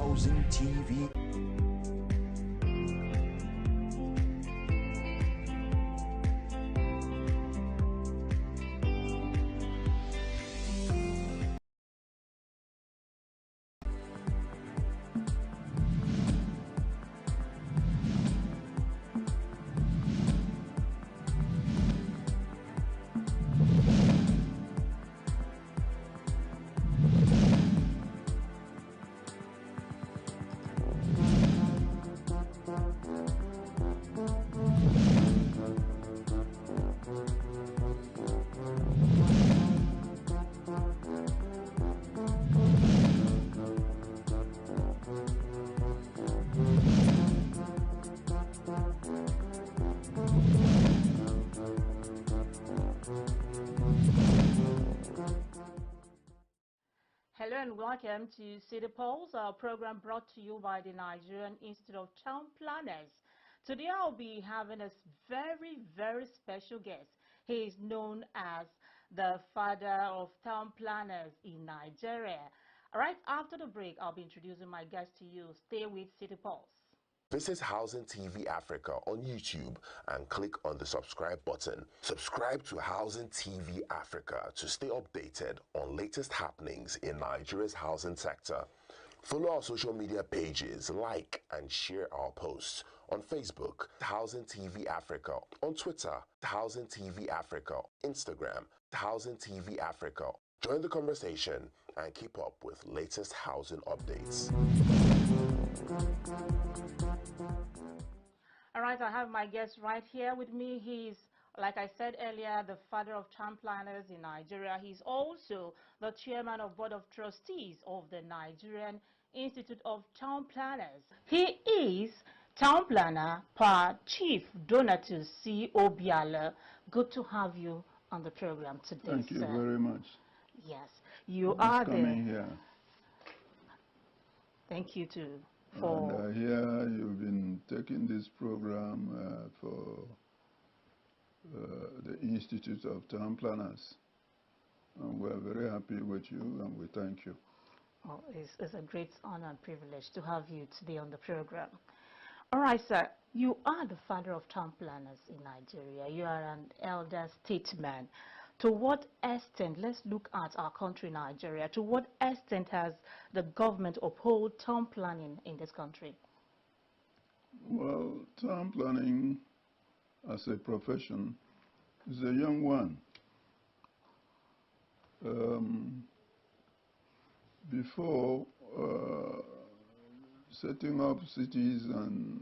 Housing TV. Hello and welcome to City Pulse, our program brought to you by the Nigerian Institute of Town Planners. Today I'll be having a very special guest. He is known as the father of town planners in Nigeria. Right after the break, I'll be introducing my guest to you. Stay with City Pulse. Visit Housing TV Africa on YouTube and click on the subscribe button. Subscribe to Housing TV Africa to stay updated on latest happenings in Nigeria's housing sector. Follow our social media pages, like and share our posts on Facebook, Housing TV Africa, on Twitter, Housing TV Africa, Instagram, Housing TV Africa. Join the conversation and keep up with latest housing updates. All right, I have my guest right here with me. He's, like I said earlier, the father of town planners in Nigeria. He's also the chairman of Board of Trustees of the Nigerian Institute of Town Planners. He is town planner Pa Chief Donatus C. Obiala. Good to have you on the program today, Thank you sir. very much. Yes, you Thanks are coming there. here. Thank you too. And here you've been taking this program for the Institute of Town Planners. And we're very happy with you and we thank you. Well, it's a great honor and privilege to have you today on the program. All right, sir, you are the father of town planners in Nigeria. You are an elder statesman. To what extent, let's look at our country, Nigeria, to what extent has the government upheld town planning in this country? Well, town planning as a profession is a young one. Before setting up cities and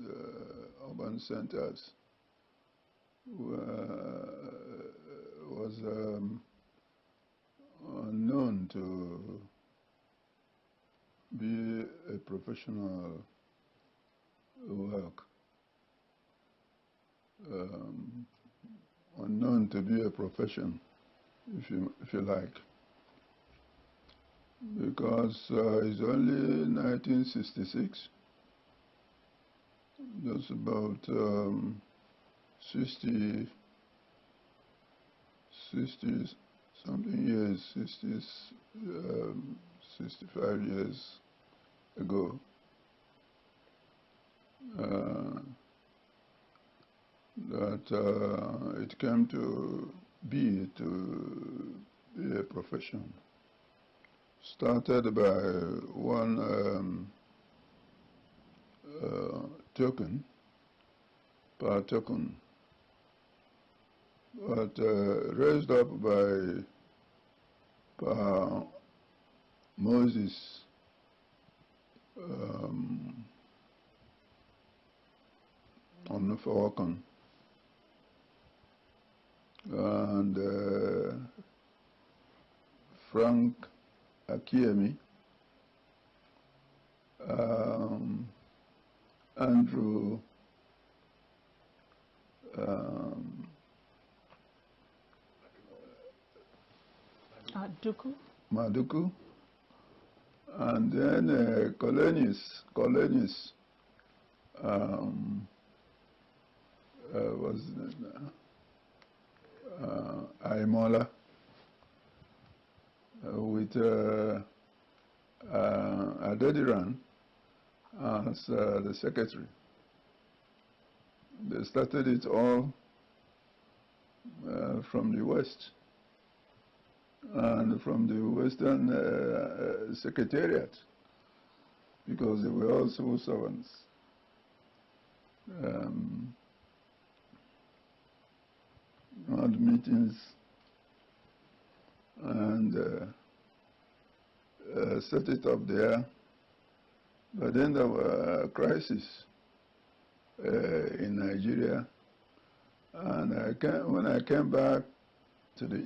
urban centers was unknown to be a professional work, unknown to be a profession, if you like, because it's only 1966. That's about 60 something years, 65 years ago, that it came to be a profession. Started by one token, per token, but raised up by Moses Onufawakan and Frank Akiemi, Andrew Maduku, and then Colenius was Aimola, with Adediran as the secretary. They started it all from the West and from the Western Secretariat, because they were all civil servants. Had meetings and set it up there. But then there were a crisis in Nigeria, and when I came back to the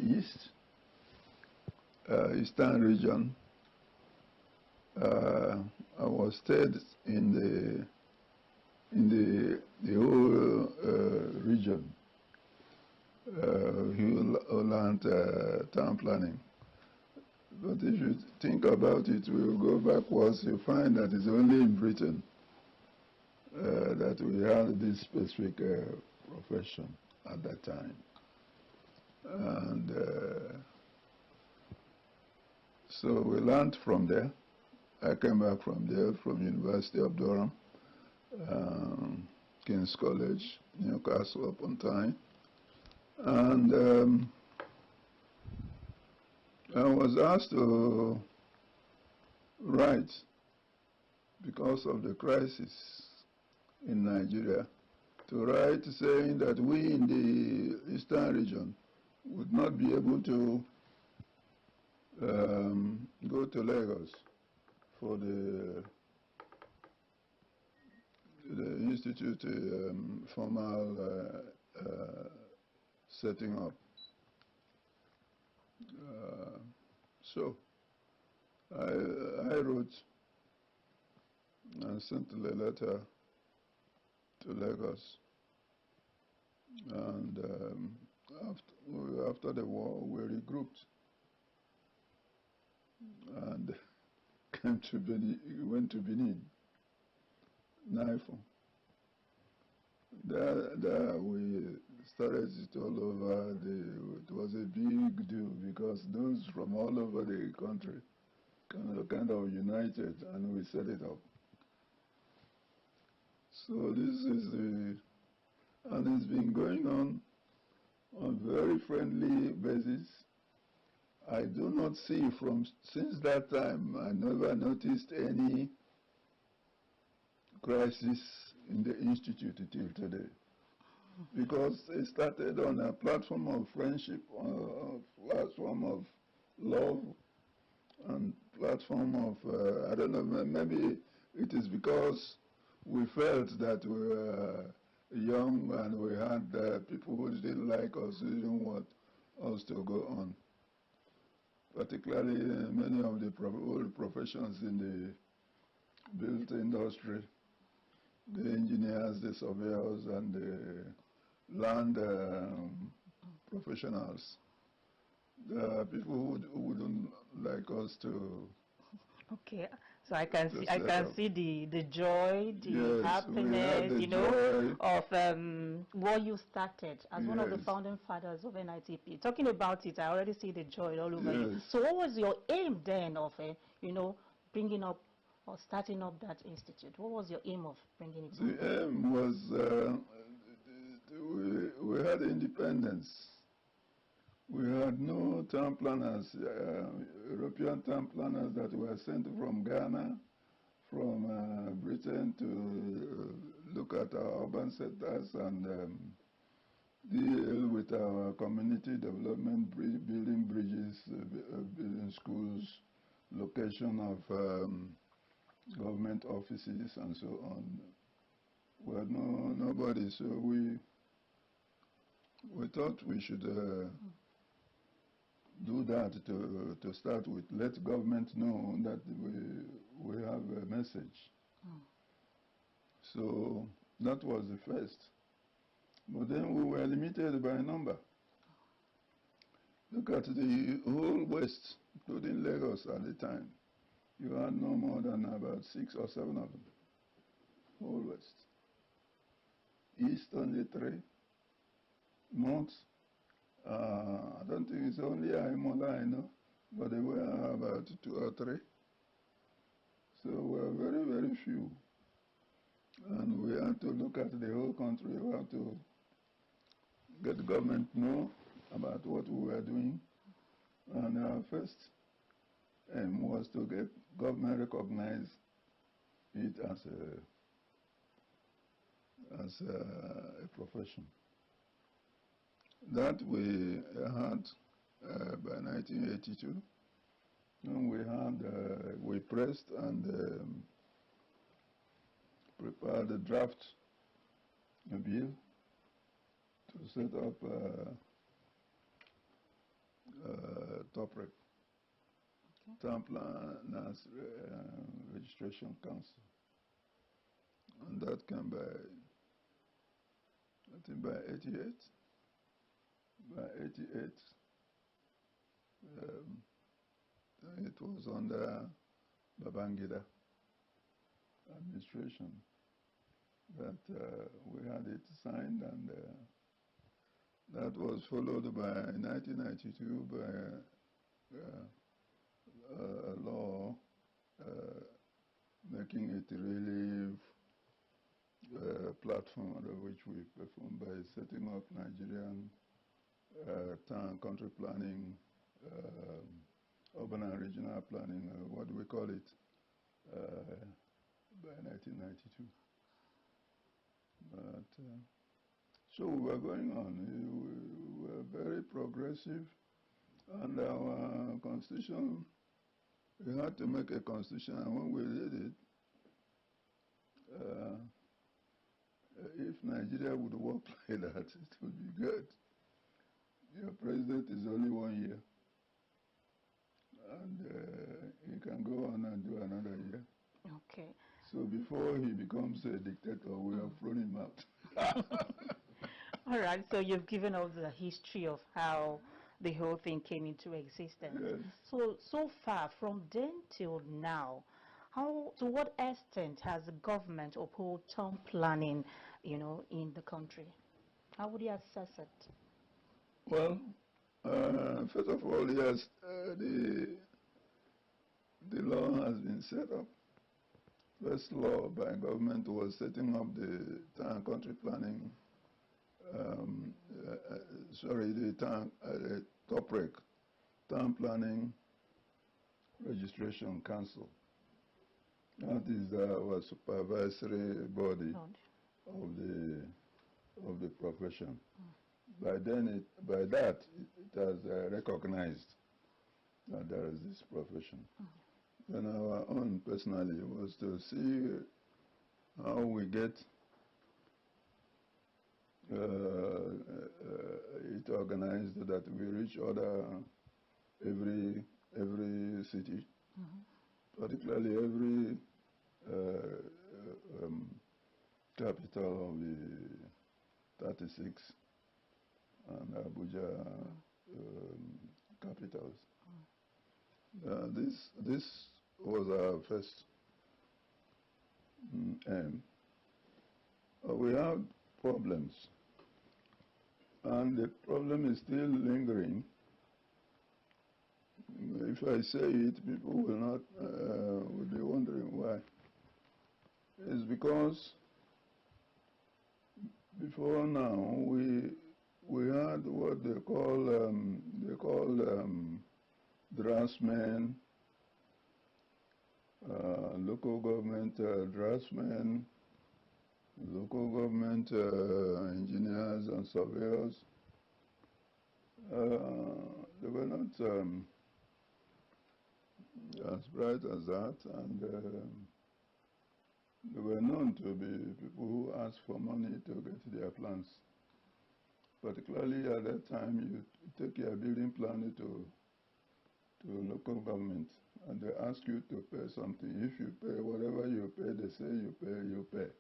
Eastern region, I was stayed in the whole region, Holland town planning. But if you think about it, we'll go backwards, you find that it's only in Britain that we had this specific profession at that time. And so we learned from there. I came back from there, from University of Durham, King's College, Newcastle upon Tyne. And I was asked to write, because of the crisis in Nigeria, to write saying that we in the Eastern region would not be able to go to Lagos for the institute formal setting up. So I wrote and sent a letter to Lagos, and after the war we regrouped and came to Benin, went to Benin, Naifo. There we started it all over. It was a big deal because those from all over the country kind of united, and we set it up. So this is and it's been going on very friendly basis. I do not see since that time, I never noticed any crisis in the institute till today, because it started on a platform of friendship, a platform of love, and platform of I don't know, maybe it is because we felt that we were young and we had people who didn't like us, who didn't want us to go on. Particularly many of the old professions in the built industry, the engineers, the surveyors, and the land professionals. There are people who wouldn't like us to. Okay, so I can see the joy, the Yes, happiness, the joy. of what you started as one of the founding fathers of NITP. Talking about it, I already see the joy all over you. So what was your aim then of, bringing up or starting up that institute? What was your aim of bringing it up? The aim was we had independence. We had no town planners, European town planners that were sent from Ghana, from Britain to look at our urban centers and deal with our community development, building bridges, building schools, location of government offices and so on. We had nobody, so we thought we should do that to start with. Let government know that we have a message. So that was the first. But then we were limited by number. Look at the whole West, including Lagos at the time. You had no more than about 6 or 7 of them. Whole West. East only 3. North, I don't think it's only Aimola, I know, but there were about 2 or 3. So we were very, very few. And we have to look at the whole country. We have to get the government to know about what we were doing. And our first aim was to get government recognize it as a profession. That we had by 1982, and we pressed and prepared a draft bill to set up TOPREC, Town Planners Registration Council, and that came by, I think, by 88. By 88, it was under Babangida administration that we had it signed, and that was followed by 1992 by a law making it really platform under which we perform by setting up Nigerian town country planning, urban and regional planning, what do we call it, by 1992. But, so we were going on. We were very progressive, and our constitution, we had to make a constitution, and when we did it, if Nigeria would work like that, it would be good. Your president is only 1 year, and he can go on and do another year. Okay. So before he becomes a dictator, we have thrown him out. All right, so you've given us the history of how the whole thing came into existence. Yes. So far, from then till now, to what extent has the government upheld town planning, in the country? How would you assess it? Well, first of all, yes, the law has been set up. First law by government was setting up the town country planning, the TOPREC, Town Planning Registration Council. That is our supervisory body of the profession. By that it has recognized that there is this profession. And our own personally was to see how we get it organized that we reach every city, particularly every capital of the 36 and Abuja capitals. This was our first aim. We have problems, and the problem is still lingering. If I say it, people will be wondering why. It's because before now we had what they call draftsmen, local government draftsmen, local government engineers and surveyors. They were not as bright as that, and they were known to be people who asked for money to get their plans. Particularly at that time, you take your building plan to local government, and they ask you to pay something. If you pay whatever you pay, they say you pay,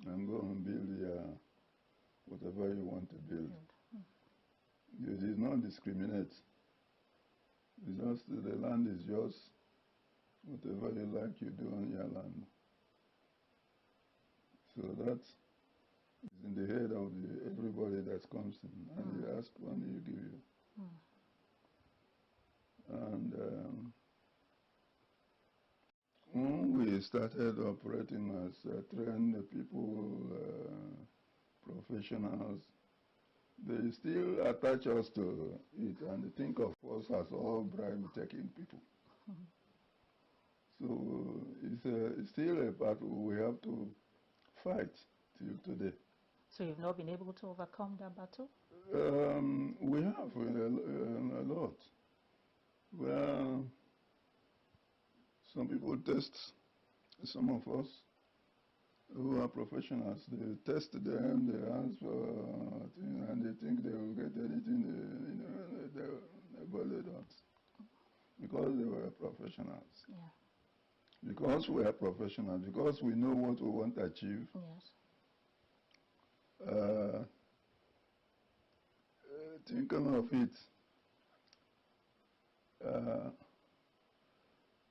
and go and build whatever you want to build. You did not discriminate. It's just the land is yours. Whatever you like, you do on your land. So that is in the head of everybody that comes in, and you ask money, you give you. And when we we started operating as trained people, professionals, they still attach us to it and think of us as all bribe-taking people. So it's still a battle we have to fight till today. So you've not been able to overcome that battle? We have a lot. Well, some people test some of us who are professionals. They test them, they ask for things, and they think they will get anything but they don't. Because they were professionals. Yeah. Because we are professionals, because we know what we want to achieve. Yes. Thinking of it,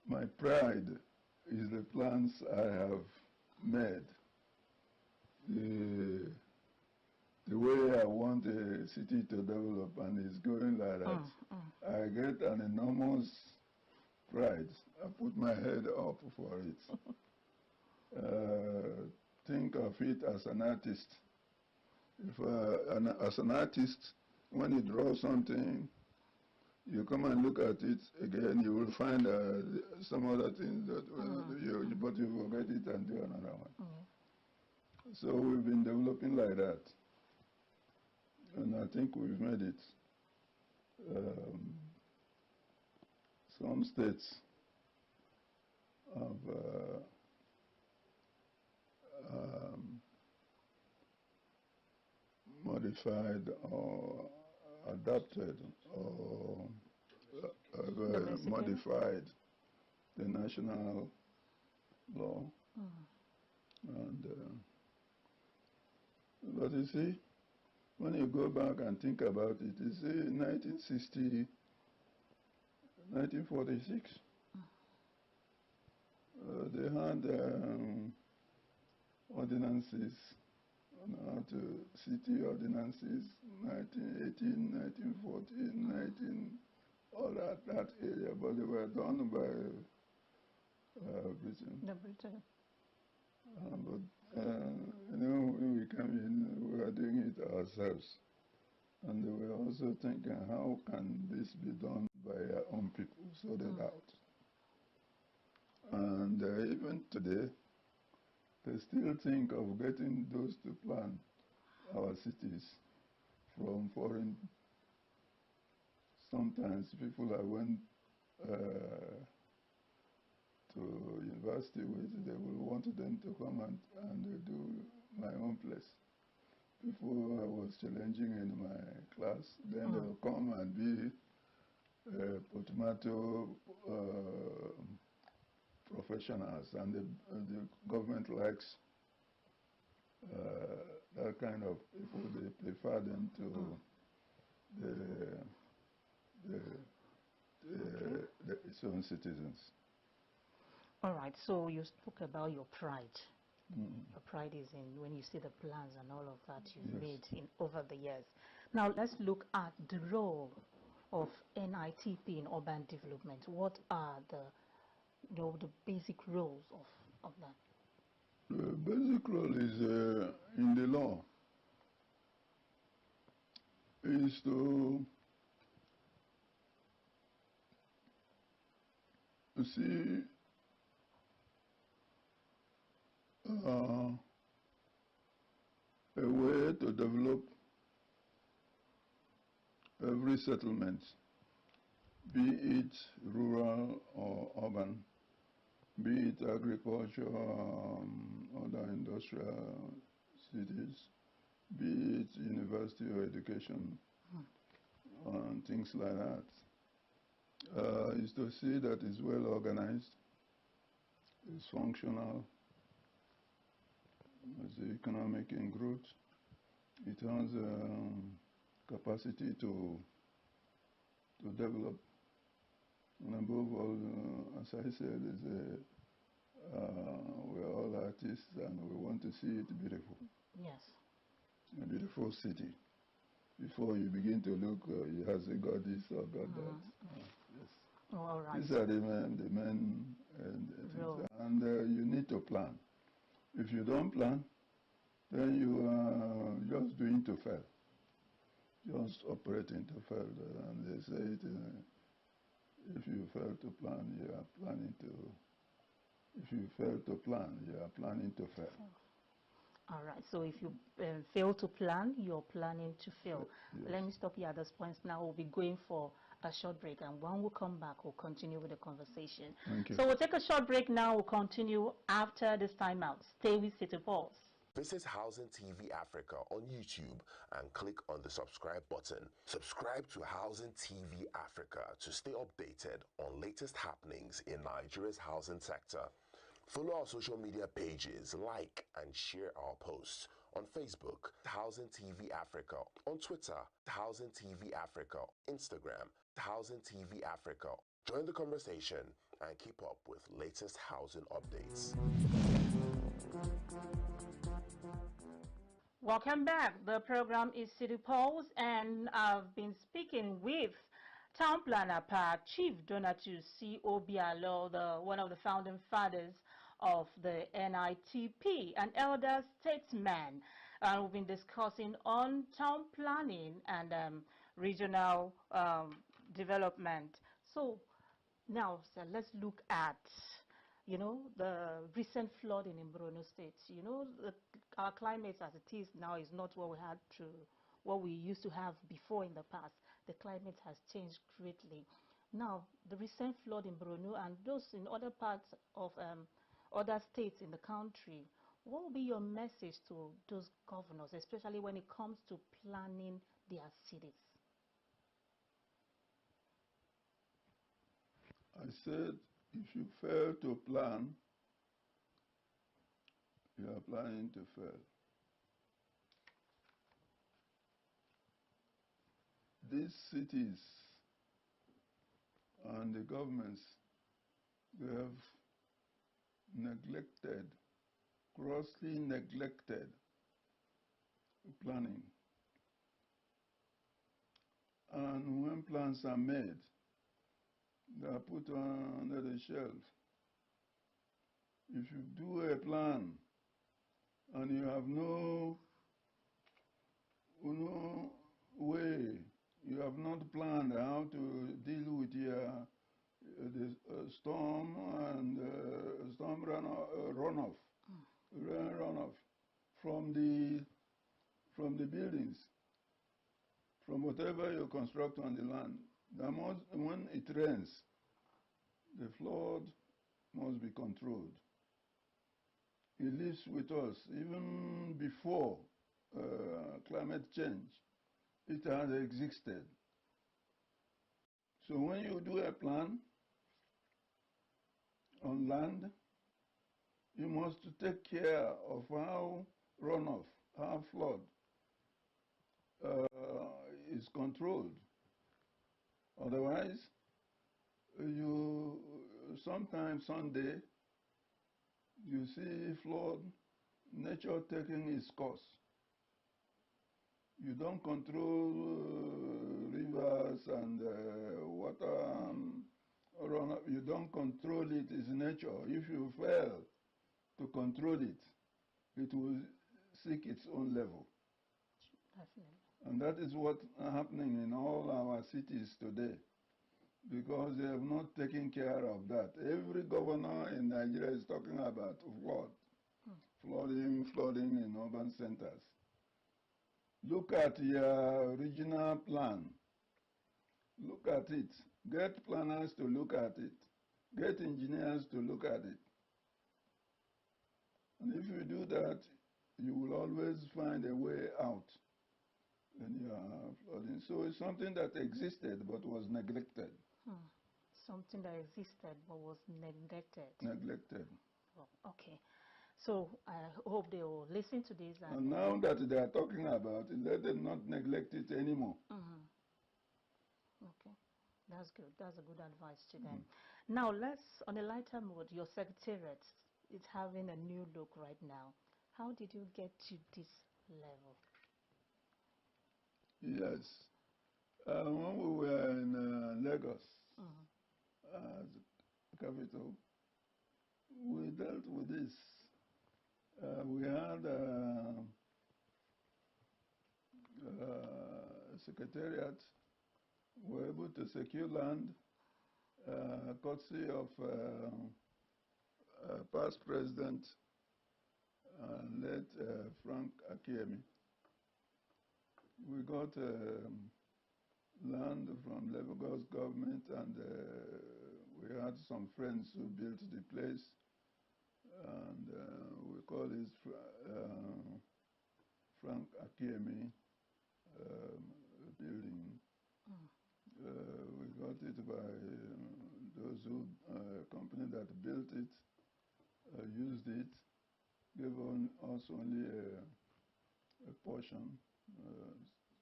my pride is the plans I have made. The way I want the city to develop, and it's going like that. I get an enormous pride. I put my head up for it. Think of it as an artist. If as an artist, when you draw something, you come and look at it again, you will find some other things that but you forget it and do another one. So we've been developing like that, and I think we've made it. Some states have modified or adapted or modified the national law. And but you see, when you go back and think about it, you see 1946, they had ordinances, city ordinances, 1918, 1914, 19, all that area, but they were done by Britain. The Britain. But when we came in, we were doing it ourselves. And they were also thinking, how can this be done by our own people? So they doubt. And even today, they still think of getting those to plan our cities from foreign. Sometimes people I went to university with, they will want them to come and do my own place. People I was challenging in my class, then they'll come and be tomato professionals, and the government likes that kind of people. They prefer them to its own citizens. All right, so you spoke about your pride. Your pride is in when you see the plans and all of that you've made over the years. Now let's look at the role of NITP in urban development. What are the basic roles of that? The basic role is in the law is to see a way to develop every settlement, be it rural or urban, be it agriculture, other industrial cities, be it university or education, and things like that, is to see that it's well organized, it's functional, it's economic in growth, it has capacity to develop, and above all, as I said, we're all artists and we want to see it beautiful. Yes. A beautiful city. Before you begin to look, has it got this or got that? Yes. All right. These are the main and to plan. If you don't plan, then you are just doing to fail. Just operating to fail. And they say it, if you fail to plan, you are planning to, if you fail to plan, you are planning to fail. All right, so if you fail to plan, you're planning to fail. Yes. Let me stop you at this point. Now we'll be going for a short break, and when we come back, we'll continue with the conversation. Thank you. So we'll take a short break now. We'll continue after this timeout. Stay with City Pulse. Visit Housing TV Africa on YouTube and click on the subscribe button. Subscribe to Housing TV Africa to stay updated on latest happenings in Nigeria's housing sector. Follow our social media pages, like and share our posts. On Facebook, Housing TV Africa. On Twitter, Housing TV Africa. Instagram, Housing TV Africa. Join the conversation and keep up with latest housing updates. Welcome back. The program is City Pulse, and I've been speaking with Town Planner Pa Chief Donatus C. Obialo, one of the founding fathers of the NITP, an elder statesman. And we've been discussing on town planning and regional development. So now, sir, let's look at, the recent flooding in Borno State. Our climate as it is now is not what we used to have before in the past. The climate has changed greatly. Now, the recent flood in Borno and those in other parts of other states in the country, what will be your message to those governors, especially when it comes to planning their cities? I said, if you fail to plan, you are planning to fail. These cities and the governments, they have neglected, grossly neglected planning. And when plans are made, they are put under the shelf. If you do a plan and you have no way, you have not planned how to deal with the storm and storm runoff from the buildings, from whatever you construct on the land. When it rains, the flood must be controlled. It lives with us even before climate change. It has existed. So when you do a plan on land, you must take care of how runoff, how flood is controlled. Otherwise, sometimes someday, you see flood, nature taking its course. You don't control rivers and water runoff. You don't control it. It's nature. If you fail to control it, it will seek its own level. Definitely. And that is what's happening in all our cities today, because they have not taken care of that. Every governor in Nigeria is talking about flooding in urban centers. Look at your regional plan. Look at it. Get planners to look at it. Get engineers to look at it. And if you do that, you will always find a way out when you are flooding. So it's something that existed but was neglected. Something that existed but was neglected. Neglected. Oh, okay. So I hope they will listen to this. And now that they are talking about it, let them not neglect it anymore. Okay. That's good. That's a good advice to them. Now, on a lighter mood, your secretariat is having a new look right now. How did you get to this level? Yes. When we were in Lagos, as capital, we dealt with this. We had a secretariat. We were able to secure land, courtesy of past president, late Frank Akiemi. We got land from Lagos government, and we had some friends who built the place, and we call it Frank Akiemi building. We got it by those who company that built it, used it, gave us only a portion,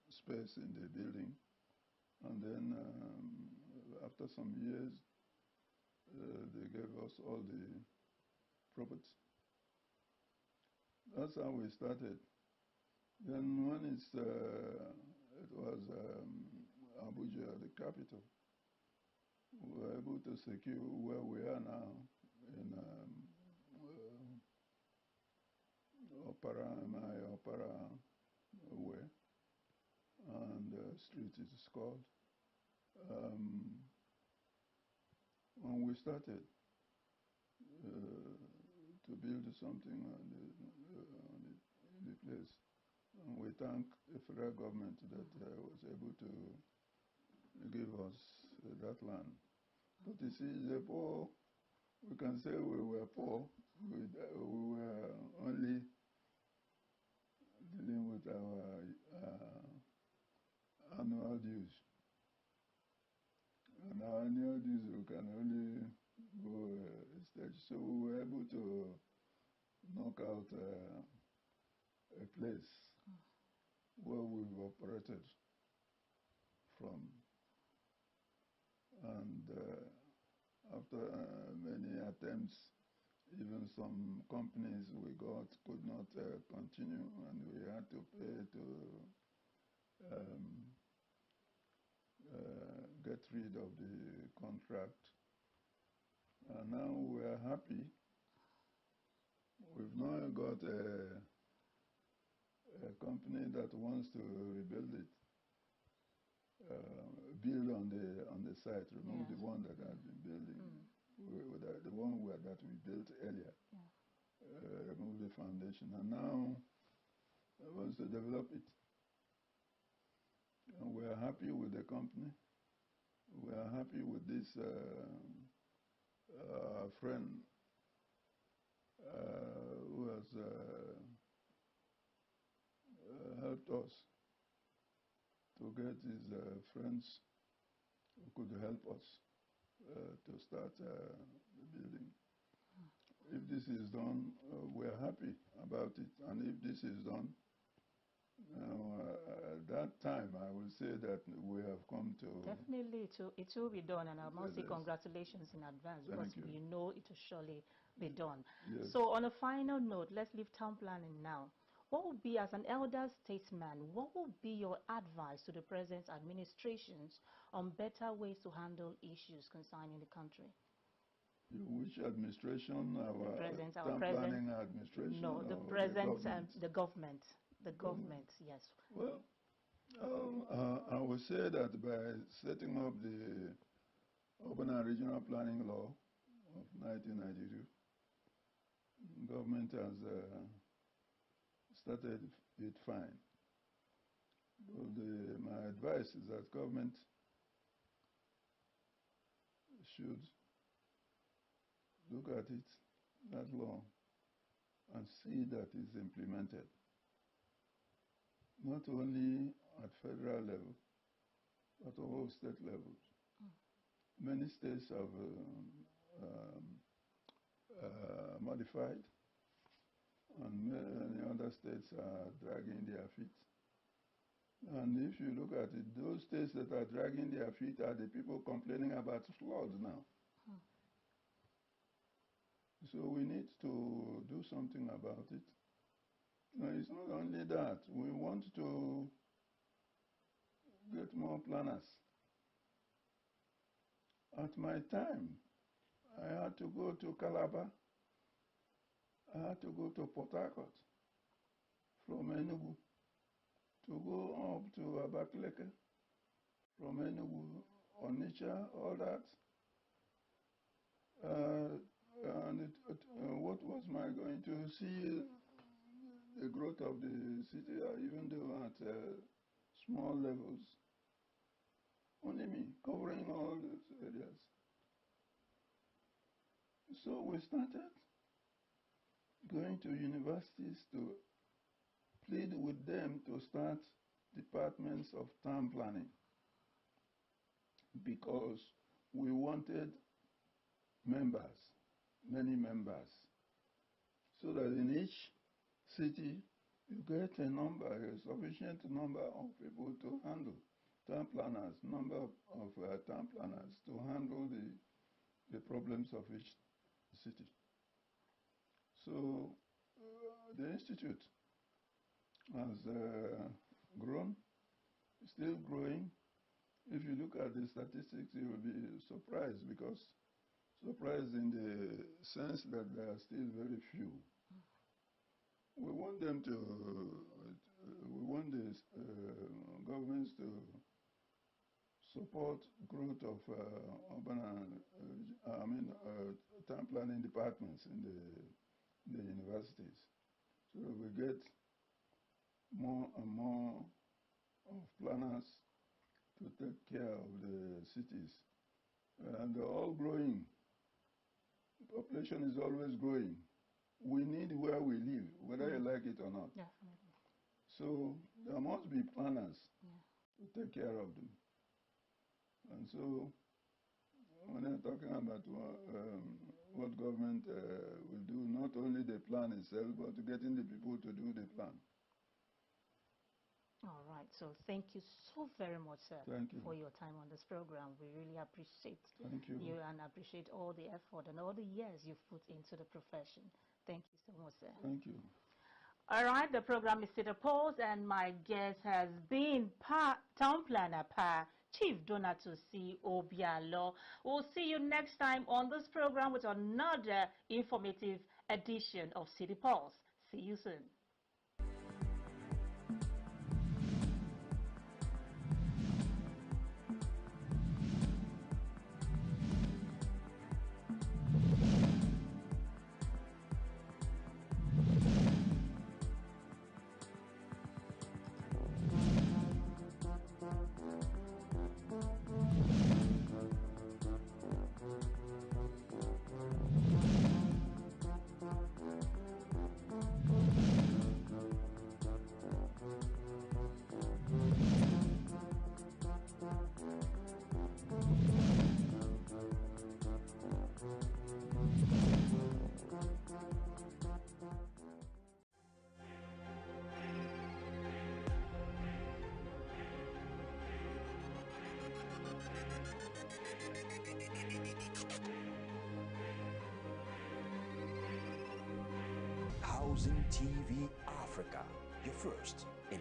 space in the building, and then after some years, they gave us all the property. That's how we started. Then when it was Abuja, the capital, we were able to secure where we are now in Opera Way, and the street is called. When we started to build something in the place, and we thank the federal government that was able to give us that land. But you see, the poor, we can say we were poor. We were only dealing with our annual dues. And our annual dues, we can only go a stage. So we were able to knock out a place where we've operated from. And after many attempts, even some companies we got could not continue, and we had to pay to get rid of the contract. And now we are happy. We've now got a company that wants to rebuild it, build on the site, remove the one that has been building, the one that we built earlier, remove the foundation, and now wants to develop it. And we are happy with the company. We are happy with this friend who has helped us to get his friends who could help us to start the building. If this is done, we are happy about it. And if this is done, at that time, I will say that we have come to... Definitely, it will be done, and I must say congratulations in advance, because we know it will surely be done. Yes. So on a final note, let's leave town planning now. What would be, as an elder statesman, what would be your advice to the present administrations on better ways to handle issues concerning the country? Which administration? Our town planning administration? No, the present, the government. The government, yes. Well, I would say that by setting up the Urban and Regional Planning Law of 1992, government has started it fine. My advice is that government should look at it, that law, and see that it's implemented. Not only at federal level, but all state levels. Many states have modified, and many other states are dragging their feet. And if you look at it, those states that are dragging their feet are the people complaining about floods now. So we need to do something about it. No, it's not only that. We want to get more planners. At my time, I had to go to Calabar I had to go to Port Harcourt from Enugu to go up to Abakaliki, from Enugu, Onitsha, all that. And what was my going to see the growth of the city, even though at small levels? Only me, covering all those areas. So we started going to universities to plead with them to start departments of town planning, because we wanted members, many members, so that in each city you get a number, a sufficient number of people to handle, town planners, number of town planners to handle the problems of each city. So the institute has grown, still growing. If you look at the statistics, you will be surprised, because surprised in the sense that there are still very few. We want them to, we want the governments to support growth of urban and, town planning departments in the universities, so that we get more and more of planners to take care of the cities. And they're all growing. The population is always growing. We need where we live, whether you like it or not. Definitely. So there must be planners to take care of them. And so when I'm talking about what government will do, not only the plan itself, but getting the people to do the plan. All right. So thank you so very much, sir, Thank you. for your time on this program. We really appreciate Thank you. you and appreciate all the effort and all the years you've put into the profession. Thank you so much, sir. Thank you. All right. The program is City Pulse, and my guest has been Town Planner Chief Donatus C. Obialo. We'll see you next time on this program with another informative edition of City Pulse. See you soon. Housing TV Africa, your first in